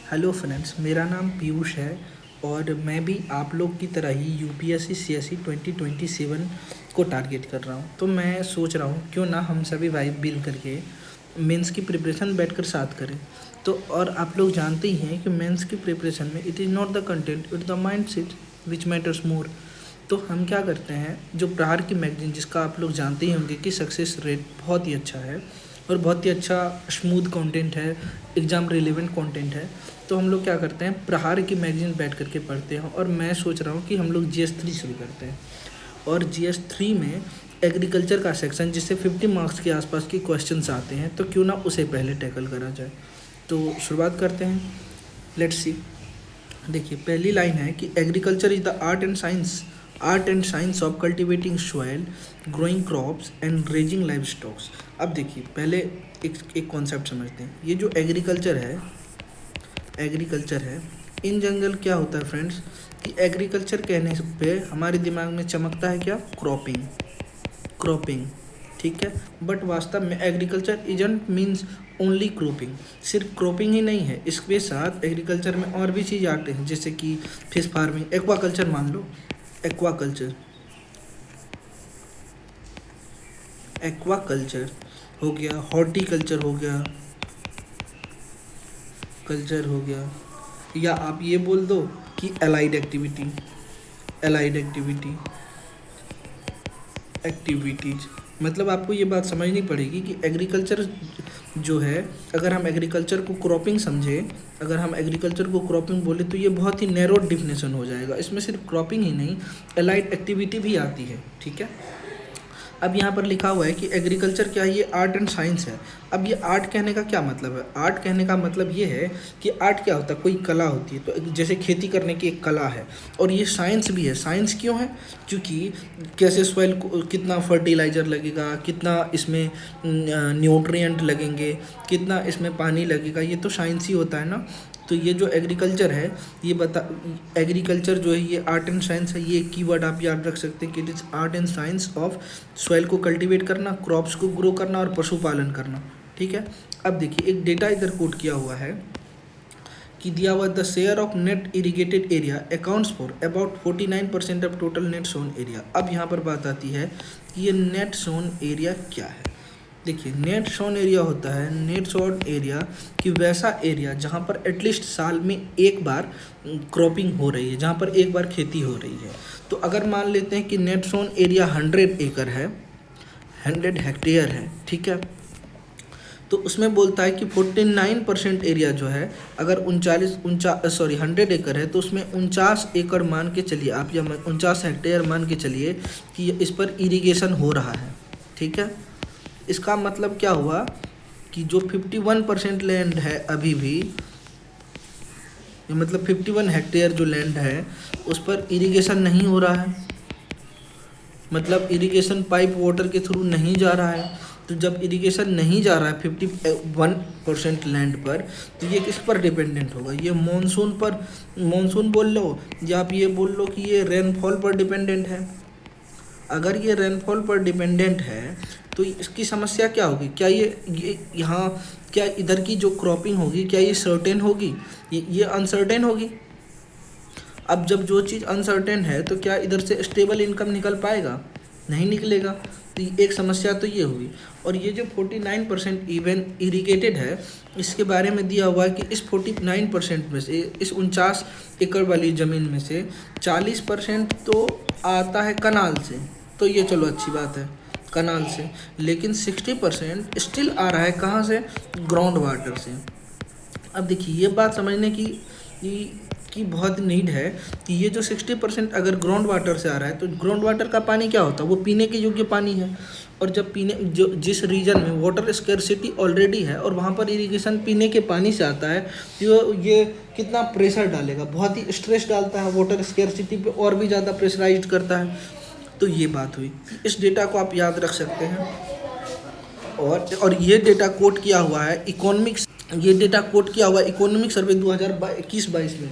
Hello friends, मेरा नाम पीयूष है और मैं भी आप लोग की तरह ही यूपीएससी सीएससी 2027 को टारगेट कर रहा हूँ। तो मैं सोच रहा हूँ क्यों ना हम सभी भाई मिल करके मेंस की प्रिपरेशन बैठकर साथ करें। तो और आप लोग जानते ही हैं कि मेंस की प्रिपरेशन में it is not the content, it the mind set which matters more. तो हम क्या करते हैं, जो प्रहार की मैगजीन जिसका आप लोग जानते ही होंगे कि सक्सेस रेट बहुत ही अच्छा है और बहुत ही अच्छा स्मूथ कंटेंट है, एग्ज़ाम रिलेवेंट कंटेंट है। तो हम लोग क्या करते हैं, प्रहार की मैगजीन बैठ करके पढ़ते हैं और मैं सोच रहा हूँ कि हम लोग GS3 शुरू करते हैं। और GS3 में एग्रीकल्चर का सेक्शन जिससे 50 मार्क्स के आसपास के क्वेश्चंस आते हैं, तो क्यों ना उसे पहले टैकल करा जाए। तो शुरुआत करते हैं, लेट्स सी। देखिए, पहली लाइन है कि agriculture is the art and science of cultivating soil, growing crops and raising live stocks. अब देखिए, पहले एक कॉन्सेप्ट समझते हैं। ये जो एग्रीकल्चर है इन जनरल क्या होता है फ्रेंड्स, कि एग्रीकल्चर कहने पे हमारे दिमाग में चमकता है क्या, क्रॉपिंग, ठीक है। बट वास्तव में agriculture isn't means only cropping. सिर्फ क्रॉपिंग ही नहीं है, इसके साथ एग्रीकल्चर में और भी चीज़ आते हैं, जैसे कि फिश फार्मिंग, एक्वाकल्चर मान लो, एक्वाकल्चर हो गया, हॉर्टिकल्चर हो गया, या आप ये बोल दो कि एलाइड एक्टिविटीज़। मतलब आपको ये बात समझनी पड़ेगी कि एग्रीकल्चर जो है, अगर हम एग्रीकल्चर को क्रॉपिंग बोले तो ये बहुत ही नैरो डिफिनेशन हो जाएगा। इसमें सिर्फ क्रॉपिंग ही नहीं, एलाइड एक्टिविटी भी आती है, ठीक है। अब यहाँ पर लिखा हुआ है कि एग्रीकल्चर क्या है, ये आर्ट एंड साइंस है। अब ये आर्ट कहने का क्या मतलब है, आर्ट कहने का मतलब ये है कि आर्ट क्या होता है, कोई कला होती है। तो जैसे खेती करने की एक कला है, और ये साइंस भी है। साइंस क्यों है, क्योंकि कैसे सॉइल को कितना फर्टिलाइज़र लगेगा, कितना इसमें न्यूट्रिएंट लगेंगे, कितना इसमें पानी लगेगा, ये तो साइंस ही होता है ना। तो ये जो एग्रीकल्चर है, एग्रीकल्चर जो है ये आर्ट एंड साइंस है। ये कीवर्ड आप याद रख सकते हैं कि it is art and science of soil को कल्टीवेट करना, क्रॉप्स को ग्रो करना और पशुपालन करना, ठीक है। अब देखिए, एक डेटा इधर कोट किया हुआ है कि दिया हुआ the share of net irrigated area accounts for about 49% of total net sown area. अब यहाँ पर बात आती है कि ये नेट सोन एरिया क्या है। देखिए, नेट सोन एरिया होता है, नेट सोन एरिया कि वैसा एरिया जहाँ पर एटलीस्ट साल में एक बार क्रॉपिंग हो रही है, जहाँ पर एक बार खेती हो रही है। तो अगर मान लेते हैं कि नेट सोन एरिया 100 एकड़ है, 100 हेक्टेयर है, ठीक है। तो उसमें बोलता है कि 49% एरिया जो है, अगर 100 एकड़ है तो उसमें 49 एकड़ मान के चलिए आप, या 49 हेक्टेयर मान के चलिए कि इस पर इरिगेशन हो रहा है, ठीक है। इसका मतलब क्या हुआ कि जो 51% लैंड है अभी भी, मतलब 51 हेक्टेयर जो लैंड है उस पर इरिगेशन नहीं हो रहा है, मतलब इरिगेशन पाइप वाटर के थ्रू नहीं जा रहा है। तो जब इरिगेशन नहीं जा रहा है 51% लैंड पर, तो ये किस पर डिपेंडेंट होगा, ये मानसून बोल लो, या आप ये बोल लो कि ये रेनफॉल पर डिपेंडेंट है। अगर ये रेनफॉल पर डिपेंडेंट है तो इसकी समस्या क्या होगी, क्या ये यहाँ क्या इधर की जो क्रॉपिंग होगी क्या ये सर्टेन होगी, ये अनसर्टेन होगी। अब जब जो चीज़ अनसर्टेन है तो क्या इधर से स्टेबल इनकम निकल पाएगा, नहीं निकलेगा। तो एक समस्या तो ये हुई। और ये जो 49% इवन इरिगेटेड है, इसके बारे में दिया हुआ है कि इस 49% में से, इस 49 एकड़ वाली ज़मीन में से 40% तो आता है कनाल से, तो ये चलो अच्छी बात है, कनाल से। लेकिन 60% स्टिल आ रहा है कहाँ से, ग्राउंड वाटर से। अब देखिए, ये बात समझने की बहुत नीड है कि ये जो 60% अगर ग्राउंड वाटर से आ रहा है, तो ग्राउंड वाटर का पानी क्या होता है, वो पीने के योग्य पानी है। और जब जिस रीजन में वाटर स्कैर्सिटी ऑलरेडी है और वहाँ पर इरिगेशन पीने के पानी से आता है, तो ये कितना प्रेशर डालेगा, बहुत ही स्ट्रेस डालता है वाटर स्कैर्सिटी पे, और भी ज़्यादा प्रेशराइज करता है। तो ये बात हुई, इस डेटा को आप याद रख सकते हैं। और ये डेटा कोट किया हुआ है इकोनॉमिक सर्वे 2021-22 में।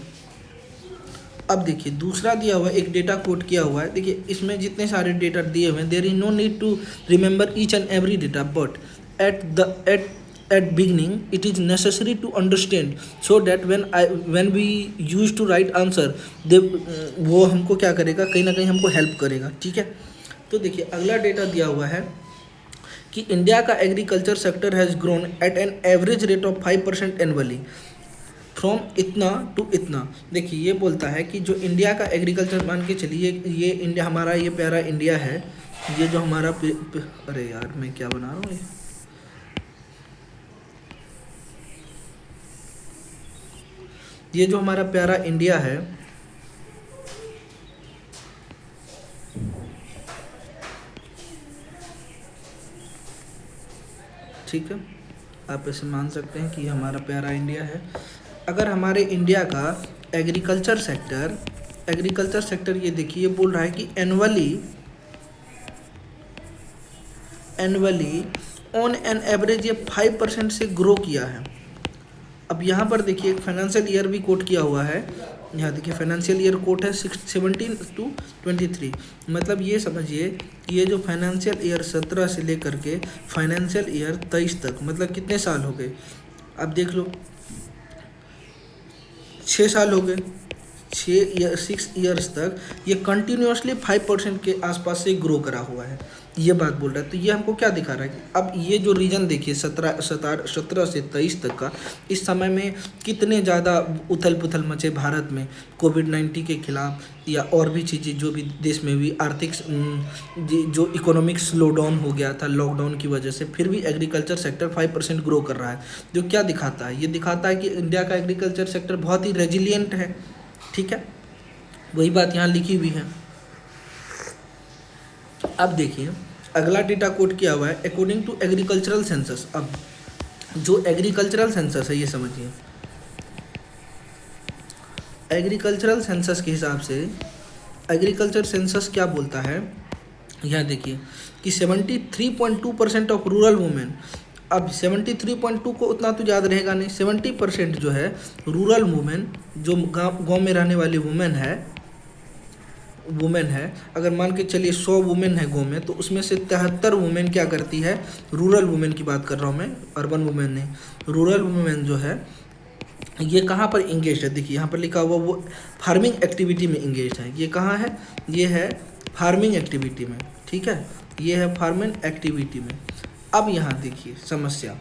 अब देखिए, दूसरा दिया हुआ एक डेटा कोट किया हुआ है। देखिए, इसमें जितने सारे डेटा दिए हुए हैं, there is no need to remember each and every data, but at beginning it is necessary to understand so that when we use to write answer they वो हमको क्या करेगा, कहीं ना कहीं हमको हेल्प करेगा, ठीक है। तो देखिए अगला डेटा दिया हुआ है कि इंडिया का agriculture sector has grown at an average rate of 5% annually from इतना टू इतना। देखिए ये बोलता है कि जो इंडिया का एग्रीकल्चर, मान के चलिए ये इंडिया हमारा, ये प्यारा इंडिया है, ये जो हमारा अरे यार मैं क्या बना रहा हूँ ये जो हमारा प्यारा इंडिया है, ठीक है, आप ऐसे मान सकते हैं कि हमारा प्यारा इंडिया है। अगर हमारे इंडिया का एग्रीकल्चर सेक्टर ये देखिए बोल रहा है कि एनुअली ऑन एन एवरेज ये 5% से ग्रो किया है। अब यहाँ पर देखिए एक फाइनेंशियल ईयर भी कोट किया हुआ है, यहाँ देखिए फाइनेंशियल ईयर कोट है 17 to 23, मतलब ये समझिए कि ये जो फाइनेंशियल ईयर 17 से लेकर के फाइनेंशियल ईयर 23 तक, मतलब कितने साल हो गए, अब देख लो 6 साल हो गए, 6 ईयर्स तक ये कंटिन्यूसली 5% के आसपास से ग्रो करा हुआ है, ये बात बोल रहा है। तो ये हमको क्या दिखा रहा है कि अब ये जो रीजन देखिए 17 से 23 तक का, इस समय में कितने ज़्यादा उथल पुथल मचे भारत में कोविड-19 के खिलाफ, या और भी चीज़ें जो भी देश में भी आर्थिक जो इकोनॉमिक स्लो डाउन हो गया था लॉकडाउन की वजह से, फिर भी एग्रीकल्चर सेक्टर 5% ग्रो कर रहा है। जो क्या दिखाता है, ये दिखाता है कि इंडिया का एग्रीकल्चर सेक्टर बहुत ही रेजिलियंट है, ठीक है, वही बात यहाँ लिखी हुई है। अब देखिए अगला डेटा कोट किया हुआ है अकॉर्डिंग टू एग्रीकल्चरल सेंसस। अब जो एग्रीकल्चरल सेंसस है ये समझिए, एग्रीकल्चरल सेंसस के हिसाब से एग्रीकल्चर सेंसस क्या बोलता है, यहाँ देखिए कि 73.2% ऑफ रूरल वुमेन, अब 73.2 को उतना तो याद रहेगा नहीं, 70% जो है रूरल वुमेन, जो गांव में रहने वाली वुमेन है, अगर मान के चलिए 100 वुमेन है गाँव में, तो उसमें से 73 वुमेन क्या करती है, रूरल वुमेन की बात कर रहा हूँ मैं, अर्बन वुमेन नहीं, रूरल वुमेन जो है ये कहाँ पर इंगेज है, देखिए यहाँ पर लिखा हुआ वो फार्मिंग एक्टिविटी में इंगेज है। ये कहाँ है, ये है फार्मिंग एक्टिविटी में, ठीक है, ये है फार्मिंग एक्टिविटी में। अब यहाँ देखिए समस्या,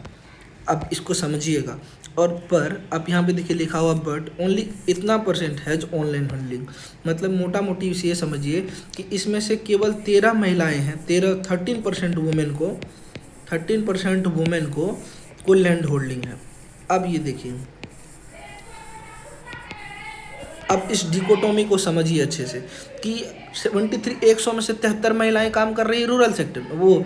अब इसको समझिएगा, और पर अब यहाँ पे देखिए लिखा हुआ बट ओनली इतना % हैज ऑनलाइन हैंडलिंग, मतलब मोटा मोटी इसे ये समझिए कि इसमें से केवल 13 महिलाएं हैं, 13% वुमेन को लैंड होल्डिंग है। अब ये देखिए, अब इस डिकोटोमी को समझिए अच्छे से कि 100 में से 73 महिलाएं काम कर रही है रूरल सेक्टर में, वो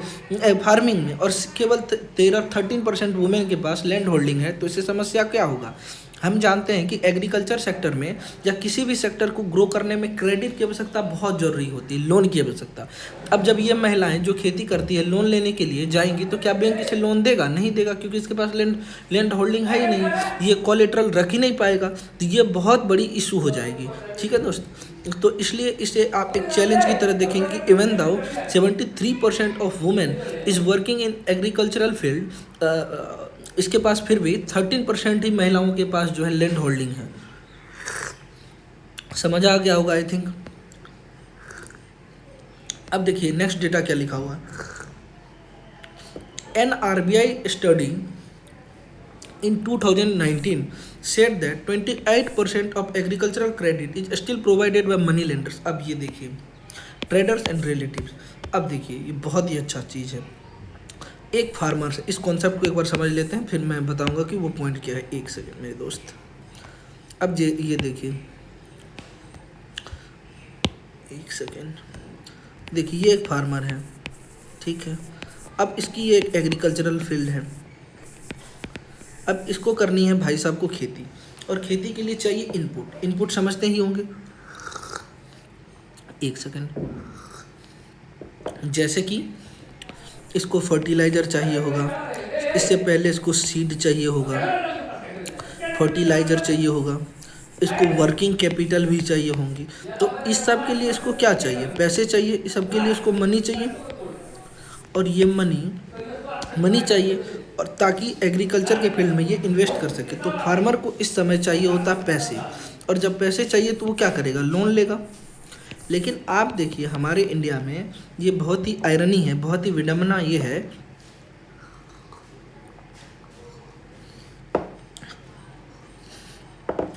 फार्मिंग में, और केवल 13% वुमेन के पास लैंड होल्डिंग है। तो इससे समस्या क्या होगा, हम जानते हैं कि एग्रीकल्चर सेक्टर में या किसी भी सेक्टर को ग्रो करने में क्रेडिट की आवश्यकता बहुत ज़रूरी होती है, लोन की आवश्यकता। अब जब ये महिलाएं जो खेती करती है लोन लेने के लिए जाएंगी तो क्या बैंक इसे लोन देगा, नहीं देगा, क्योंकि इसके पास लैंड होल्डिंग है ही नहीं, ये कोलेटरल रख ही नहीं पाएगा, तो ये बहुत बड़ी इशू हो जाएगी, ठीक है दोस्त। तो इसलिए इसे आप एक चैलेंज की तरह देखेंगे कि even though 73% of women is working in agricultural field, इसके पास फिर भी 13% ही महिलाओं के पास जो है लैंड होल्डिंग है। समझ आ गया होगा आई थिंक। अब देखिए नेक्स्ट डेटा क्या लिखा हुआ है, an RBI study in 2019 said that 28% of agricultural credit is still provided by money lenders। अब ये देखिए ट्रेडर्स एंड रिलेटिव्स, अब देखिए ये बहुत ही अच्छा चीज़ है। एक फार्मर से इस कॉन्सेप्ट को एक बार समझ लेते हैं, फिर मैं बताऊंगा कि वो पॉइंट क्या है। एक सेकेंड मेरे दोस्त, अब ये देखिए, एक सेकेंड देखिए, ये एक फार्मर है, ठीक है, अब इसकी ये एक एग्रीकल्चरल फील्ड है। अब इसको करनी है भाई साहब को खेती, और खेती के लिए चाहिए इनपुट समझते ही होंगे। एक सेकेंड, जैसे कि इसको फर्टिलाइज़र चाहिए होगा, इससे पहले इसको सीड चाहिए होगा, फर्टिलाइज़र चाहिए होगा, इसको वर्किंग कैपिटल भी चाहिए होंगी। तो इस सब के लिए इसको क्या चाहिए, पैसे चाहिए, इस सब के लिए इसको मनी चाहिए, और ये मनी चाहिए। और ताकि एग्रीकल्चर के फील्ड में ये इन्वेस्ट कर सके। तो फार्मर को इस समय चाहिए होता है पैसे, और जब पैसे चाहिए तो वो क्या करेगा, लोन लेगा। लेकिन आप देखिए हमारे इंडिया में ये बहुत ही आयरनी है, बहुत ही विडंबना ये है,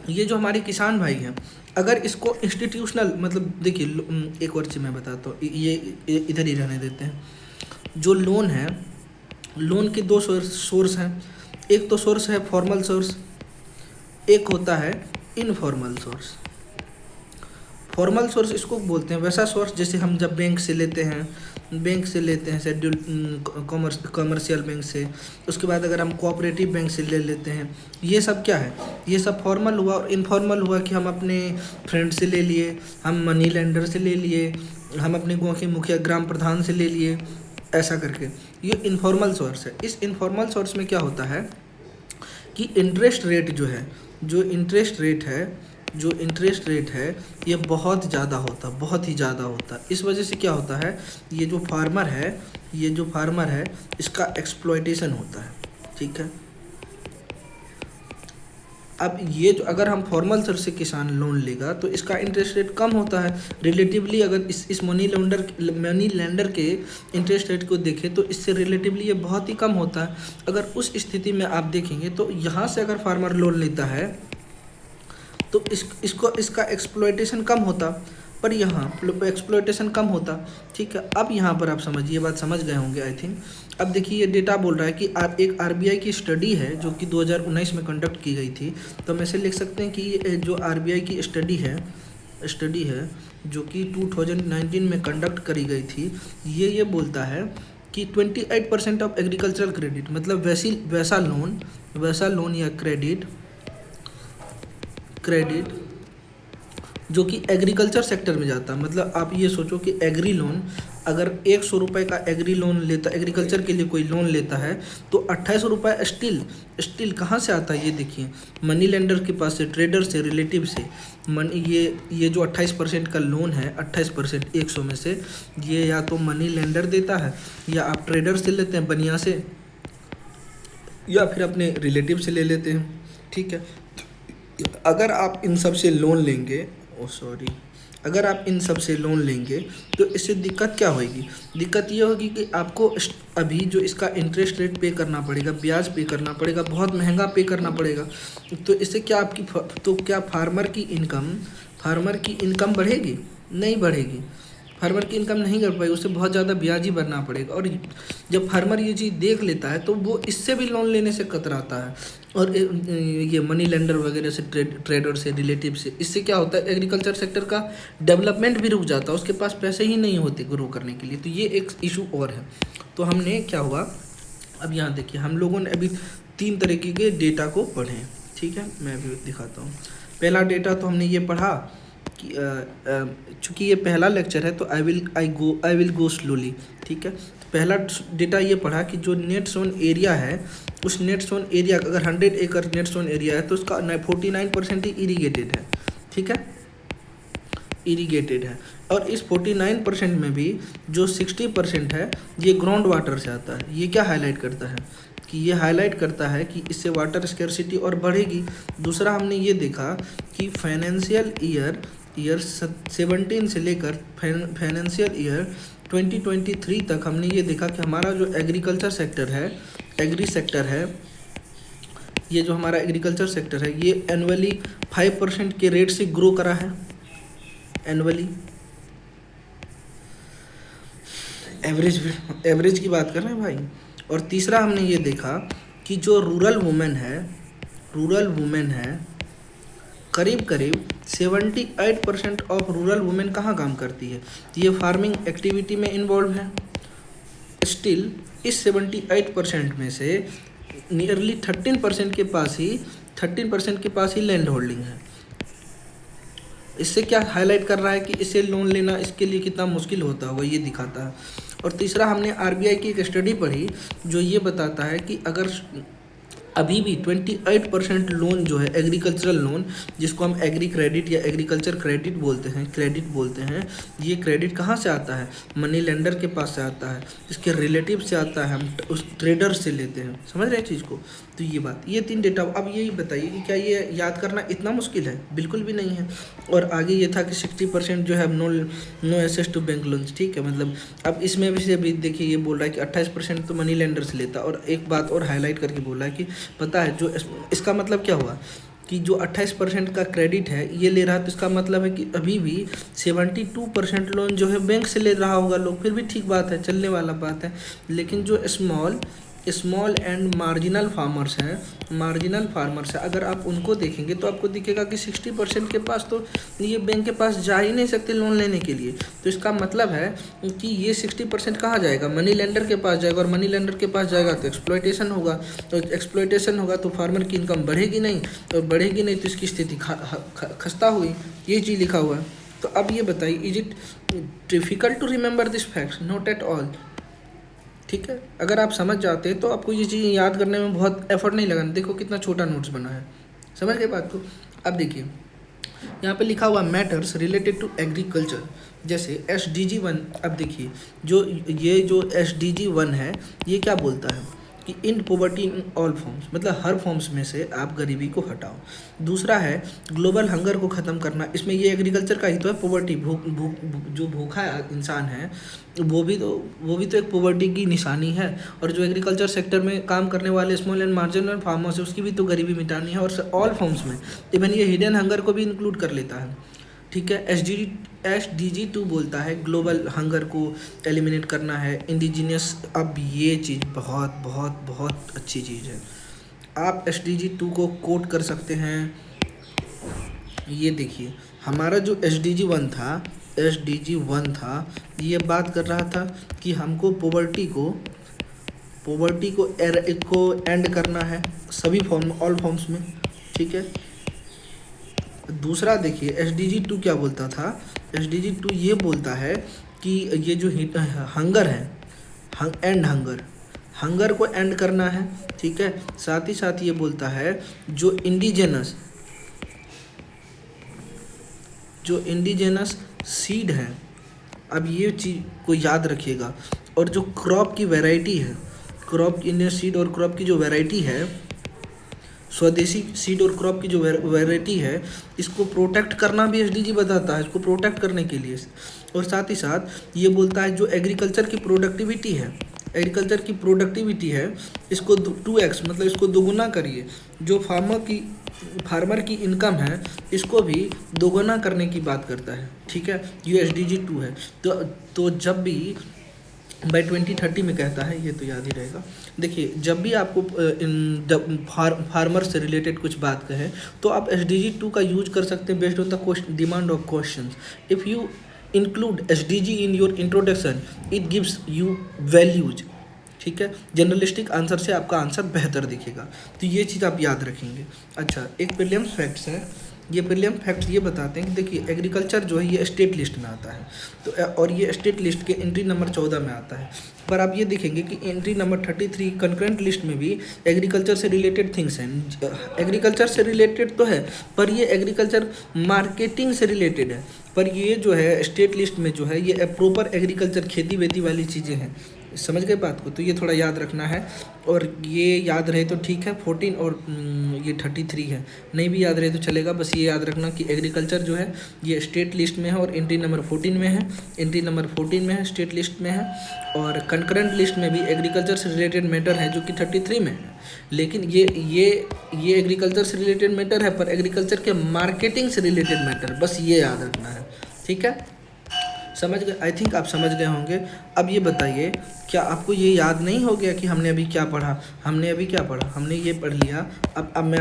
ये जो हमारे किसान भाई हैं, अगर इसको इंस्टीट्यूशनल मतलब देखिए एक और चीज़ मैं बताता हूँ, ये इधर ही रहने देते हैं। जो लोन है, लोन के दो सोर्स हैं। एक तो सोर्स है फॉर्मल सोर्स, एक होता है इनफॉर्मल सोर्स। फॉर्मल सोर्स इसको बोलते हैं वैसा सोर्स जैसे हम जब बैंक से लेते हैं, शेड्यूल कमर्शियल बैंक से, उसके बाद अगर हम कोऑपरेटिव बैंक से ले लेते हैं, ये सब क्या है, ये सब फॉर्मल हुआ। और इनफॉर्मल हुआ कि हम अपने फ्रेंड से ले लिए, हम मनी लेंडर से ले लिए, हम अपने गाँव के मुखिया ग्राम प्रधान से ले लिए, ऐसा करके ये इनफॉर्मल सोर्स है। इस इनफॉर्मल सोर्स में क्या होता है कि इंटरेस्ट रेट जो है, जो इंटरेस्ट रेट है ये बहुत ज़्यादा होता, बहुत ही ज़्यादा होता। इस वजह से क्या होता है, ये जो फार्मर है इसका एक्सप्लॉयटेशन होता है, ठीक है। अब ये जो अगर हम फॉर्मल सोर्स से किसान लोन लेगा तो इसका इंटरेस्ट रेट कम होता है रिलेटिवली। अगर इस मनी लेंडर के इंटरेस्ट रेट को देखें तो इससे रिलेटिवली ये बहुत ही कम होता है। अगर उस स्थिति में आप देखेंगे तो यहाँ से अगर फार्मर लोन लेता है तो इसका एक्सप्लॉयटेशन कम होता, पर यहाँ एक्सप्लॉयटेशन कम होता, ठीक है। अब यहाँ पर आप समझिए, ये बात समझ गए होंगे आई थिंक। अब देखिए ये डेटा बोल रहा है कि एक आरबीआई की स्टडी है जो कि 2019 में कंडक्ट की गई थी। तो हम ऐसे लिख सकते हैं कि ये जो आरबीआई की स्टडी है जो कि 2019 में कंडक्ट करी गई थी, ये बोलता है कि 28% ऑफ एग्रीकल्चरल क्रेडिट, मतलब वैसा लोन या क्रेडिट जो कि एग्रीकल्चर सेक्टर में जाता है। मतलब आप ये सोचो कि एग्री लोन, अगर 100 रुपये का एग्री लोन लेता, एग्रीकल्चर के लिए कोई लोन लेता है तो 2800 रुपये स्टिल कहाँ से आता है, ये देखिए मनी लेंडर के पास से, ट्रेडर से, रिलेटिव से। ये जो 28% का लोन है, 28% 100 में से, ये या तो मनी लेंडर देता है, या आप ट्रेडर से लेते हैं बनिया से, या फिर अपने रिलेटिव से ले लेते हैं, ठीक है। अगर आप इन सब से लोन लेंगे, अगर आप इन सब से लोन लेंगे तो इससे दिक्कत क्या होगी, दिक्कत ये होगी कि आपको अभी जो इसका इंटरेस्ट रेट पे करना पड़ेगा, ब्याज पे करना पड़ेगा, बहुत महंगा पे करना पड़ेगा। तो इससे क्या क्या फार्मर की इनकम बढ़ेगी? नहीं बढ़ेगी। फार्मर की इनकम नहीं कर पाएगी, उससे बहुत ज़्यादा ब्याज ही भरना पड़ेगा। और जब फार्मर ये चीज़ देख लेता है तो वो इससे भी लोन लेने से कतराता है, और ये मनी लेंडर वगैरह से, ट्रेडर से, रिलेटिव से, इससे क्या होता है, एग्रीकल्चर सेक्टर का डेवलपमेंट भी रुक जाता है, उसके पास पैसे ही नहीं होते ग्रो करने के लिए। तो ये एक इशू और है। तो हमने क्या हुआ, अब यहाँ देखिए हम लोगों ने अभी 3 तरीके के डेटा को पढ़े, ठीक है। मैं अभी दिखाता हूँ। पहला डेटा तो हमने ये पढ़ा कि चूँकि ये पहला लेक्चर है तो आई विल गो स्लोली, ठीक है। पहला डेटा ये पढ़ा कि जो नेट सोन एरिया है, उस नेट सोन एरिया का अगर 100 एकड़ नेट सोन एरिया है तो उसका 49% ही इरीगेटेड है, ठीक है, इरीगेटेड है। और इस 49% में भी जो 60% है ये ग्राउंड वाटर से आता है। ये क्या हाईलाइट करता है कि इससे वाटर स्कैर्सिटी और बढ़ेगी। दूसरा हमने ये देखा कि फाइनेंशियल ईयर 17 से लेकर फाइनेंशियल ईयर 2023 तक हमने ये देखा कि हमारा जो एग्रीकल्चर सेक्टर है, ये जो हमारा एग्रीकल्चर सेक्टर है ये एनुअली 5% के रेट से ग्रो करा है, एनुअली एवरेज की बात कर रहे हैं भाई। और तीसरा हमने ये देखा कि जो रूरल वुमेन है करीब 78% ऑफ रूरल वुमेन कहाँ काम करती है, ये फार्मिंग एक्टिविटी में इन्वॉल्व है। स्टिल इस 78% में से नियरली 13% के पास ही लैंड होल्डिंग है। इससे क्या हाईलाइट कर रहा है कि इसे लोन लेना इसके लिए कितना मुश्किल होता होगा, ये दिखाता है। और तीसरा हमने आरबीआई की एक स्टडी पढ़ी जो ये बताता है कि अभी भी 28% लोन जो है एग्रीकल्चरल लोन, जिसको हम एग्री क्रेडिट या एग्रीकल्चर क्रेडिट बोलते हैं, ये क्रेडिट कहाँ से आता है? मनी लेंडर के पास से आता है, इसके रिलेटिव से आता है, हम उस ट्रेडर से लेते हैं। समझ रहे हैं चीज़ को? तो ये बात, ये 3 डेटा। अब यही बताइए कि क्या ये याद करना इतना मुश्किल है? बिल्कुल भी नहीं है। और आगे ये था कि 60% जो है no access to bank loans, ठीक है। मतलब अब इसमें भी से भी देखिए, ये बोल रहा है कि 28% तो मनी लेंडर से लेता है। और एक बात और हाईलाइट करके बोल रहा है कि पता है जो इसका मतलब क्या हुआ कि जो 28% का क्रेडिट है ये ले रहा है, तो इसका मतलब है कि अभी भी 72% लोन जो है बैंक से ले रहा होगा लोग। फिर भी ठीक बात है, चलने वाला बात है। लेकिन जो स्मॉल एंड मार्जिनल फार्मर्स हैं, अगर आप उनको देखेंगे तो आपको दिखेगा कि 60% के पास तो ये बैंक के पास जा ही नहीं सकते लोन लेने के लिए। तो इसका मतलब है कि ये 60% कहाँ जाएगा? मनी लेंडर के पास जाएगा। और मनी लेंडर के पास जाएगा तो एक्सप्लॉयटेशन होगा, तो फार्मर की इनकम बढ़ेगी नहीं, और बढ़ेगी नहीं तो इसकी स्थिति खस्ता हुई। ये चीज़ लिखा हुआ है। तो अब ये बताइए, is it difficult to remember this facts? Not at all. ठीक है, अगर आप समझ जाते तो आपको ये चीज़ याद करने में बहुत एफर्ट नहीं लगाना। देखो कितना छोटा नोट्स बना है, समझ गए बात को? अब देखिए यहाँ पे लिखा हुआ मैटर्स रिलेटेड टू एग्रीकल्चर, जैसे SDG 1। अब देखिए जो SDG 1 है, ये क्या बोलता है कि in poverty in all forms, मतलब हर फॉर्म्स में से आप गरीबी को हटाओ। दूसरा है ग्लोबल हंगर को ख़त्म करना। इसमें ये एग्रीकल्चर का ही तो है, पॉवर्टी, जो भूखा इंसान है वो भी तो एक पॉवर्टी की निशानी है। और जो एग्रीकल्चर सेक्टर में काम करने वाले स्मॉल एंड मार्जिनल फार्मर्स है, उसकी भी तो गरीबी मिटानी है। और ऑल फॉर्म्स में इवन ये हिडन हंगर को भी इंक्लूड कर लेता है। ठीक है, SDG 2 बोलता है ग्लोबल हंगर को एलिमिनेट करना है, इंडिजीनियस। अब ये चीज़ बहुत बहुत बहुत अच्छी चीज़ है। आप SDG 2 को कोट कर सकते हैं। ये देखिए, हमारा जो SDG 1 था, ये बात कर रहा था कि हमको पॉवर्टी को एंड करना है सभी फॉर्म, ऑल फॉर्म्स में। ठीक है। दूसरा देखिए SDG 2 क्या बोलता था? SDG 2 ये बोलता है कि ये जो हंगर है, हंगर को एंड करना है। ठीक है। साथ ही साथ ये बोलता है जो इंडिजिनस सीड है, अब ये चीज़ को याद रखिएगा। और जो क्रॉप की वैरायटी है, क्रॉप इंडियन सीड और क्रॉप की जो वैरायटी है, स्वदेशी सीड और क्रॉप की जो वैरायटी है, इसको प्रोटेक्ट करना भी SDG बताता है, इसको प्रोटेक्ट करने के लिए। और साथ ही साथ ये बोलता है जो एग्रीकल्चर की प्रोडक्टिविटी है, इसको 2x मतलब इसको दोगुना करिए। जो फार्मर की इनकम है, इसको भी दोगुना करने की बात करता है। ठीक है, ये SDG 2 है। तो जब भी बाई 2030 में कहता है, ये तो याद ही रहेगा। देखिए, जब भी आपको फार्मर से रिलेटेड कुछ बात कहे तो आप SDG 2 का यूज कर सकते हैं based on the demand of question. If you include SDG in your introduction, it gives you values. ठीक है, जनरलिस्टिक आंसर से आपका आंसर बेहतर दिखेगा। तो ये चीज़ आप याद रखेंगे। अच्छा, एक प्रीलिम्स फैक्ट्स है। ये प्रीलिम फैक्ट्स ये बताते हैं कि देखिए एग्रीकल्चर जो है ये स्टेट लिस्ट में आता है, तो और ये स्टेट लिस्ट के एंट्री नंबर 14 में आता है। पर आप ये देखेंगे कि एंट्री नंबर 33 कंकरेंट लिस्ट में भी एग्रीकल्चर से रिलेटेड थिंग्स हैं। एग्रीकल्चर से रिलेटेड तो है, पर ये एग्रीकल्चर मार्केटिंग से रिलेटेड है। पर ये जो है स्टेट लिस्ट में जो है ये प्रॉपर एग्रीकल्चर खेती वेती वाली चीज़ें हैं। समझ गए बात को? तो ये थोड़ा याद रखना है। और ये याद रहे तो ठीक है, 14 और ये 33 है। नहीं भी याद रहे तो चलेगा, बस ये याद रखना कि एग्रीकल्चर जो है ये स्टेट लिस्ट में है और एंट्री नंबर 14 में है, स्टेट लिस्ट में है। और कंकरेंट लिस्ट में भी एग्रीकल्चर से रिलेटेड मैटर है जो कि 33 में है। लेकिन ये एग्रीकल्चर से रिलेटेड मैटर है, पर एग्रीकल्चर के मार्केटिंग से रिलेटेड मैटर, बस ये याद रखना है। ठीक है, समझ गए? आई थिंक आप समझ गए होंगे। अब ये बताइए, क्या आपको ये याद नहीं हो गया कि हमने अभी क्या पढ़ा? हमने ये पढ़ लिया। अब मैं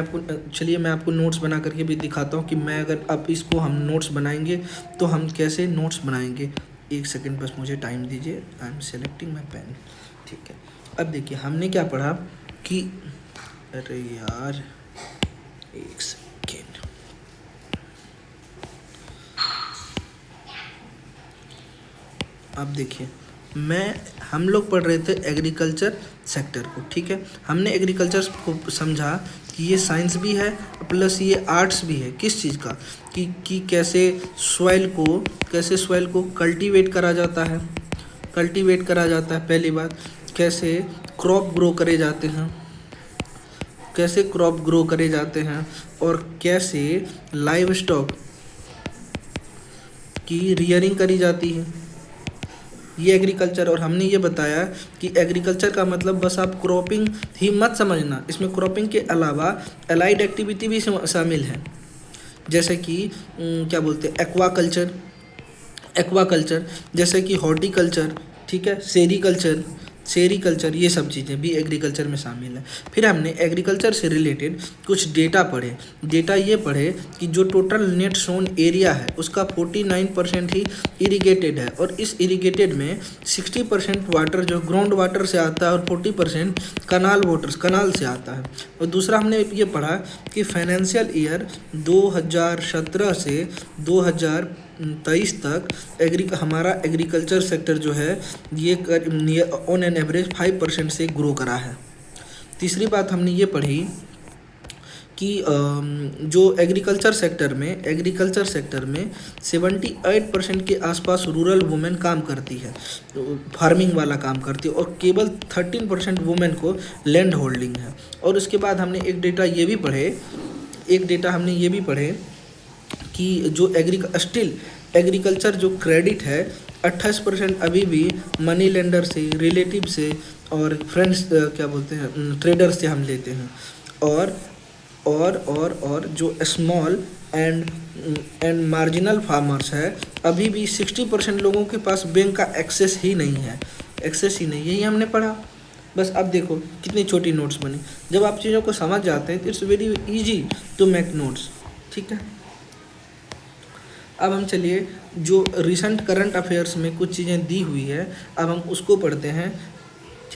आपको नोट्स बना करके भी दिखाता हूँ कि मैं अगर अब इसको हम नोट्स बनाएंगे तो हम कैसे नोट्स बनाएंगे। एक सेकंड बस मुझे टाइम दीजिए, I am selecting my pen. ठीक है, अब देखिए हमने क्या पढ़ा कि अरे यार एक सेकेंड, अब देखिए हम लोग पढ़ रहे थे एग्रीकल्चर सेक्टर को, ठीक है। हमने एग्रीकल्चर को समझा कि ये साइंस भी है प्लस ये आर्ट्स भी है। किस चीज़ का, कि कैसे सॉइल को कल्टीवेट करा जाता है, पहली बात। कैसे क्रॉप ग्रो करे जाते हैं, और कैसे लाइव स्टॉक की रियरिंग करी जाती है, ये एग्रीकल्चर। और हमने ये बताया कि एग्रीकल्चर का मतलब बस आप क्रॉपिंग ही मत समझना, इसमें क्रॉपिंग के अलावा अलाइड एक्टिविटी भी शामिल है, जैसे कि क्या बोलते हैं एक्वाकल्चर, जैसे कि हॉर्टिकल्चर, ठीक है, सेरीकल्चर, ये सब चीज़ें भी एग्रीकल्चर में शामिल है। फिर हमने एग्रीकल्चर से रिलेटेड कुछ डेटा ये पढ़े कि जो टोटल नेट सोन एरिया है उसका 49% ही इरिगेटेड है, और इस इरिगेटेड में 60% वाटर जो ग्राउंड वाटर से आता है और 40% कनाल से आता है। और दूसरा हमने ये पढ़ा कि फाइनेंशियल ईयर 2017 से 2023 तक हमारा एग्रीकल्चर सेक्टर जो है ये ऑन एन एवरेज 5% से ग्रो करा है। तीसरी बात हमने ये पढ़ी कि जो एग्रीकल्चर सेक्टर में 78% के आसपास रूरल वुमेन काम करती है, फार्मिंग वाला काम करती है, और केवल 13% वुमेन को लैंड होल्डिंग है। और उसके बाद हमने एक डेटा हमने ये भी पढ़े कि जो एग्रीकल्चर जो क्रेडिट है 28% अभी भी मनी लेंडर से, रिलेटिव से और फ्रेंड्स ट्रेडर से हम लेते हैं। और जो स्मॉल एंड मार्जिनल फार्मर्स है अभी भी 60% लोगों के पास बैंक का एक्सेस ही नहीं है, यही हमने पढ़ा। बस अब देखो कितनी छोटी नोट्स बनी। जब आप चीज़ों को समझ जाते हैं तो it's very easy to make notes, ठीक है। अब हम चलिए जो रिसेंट करंट अफेयर्स में कुछ चीज़ें दी हुई है अब हम उसको पढ़ते हैं।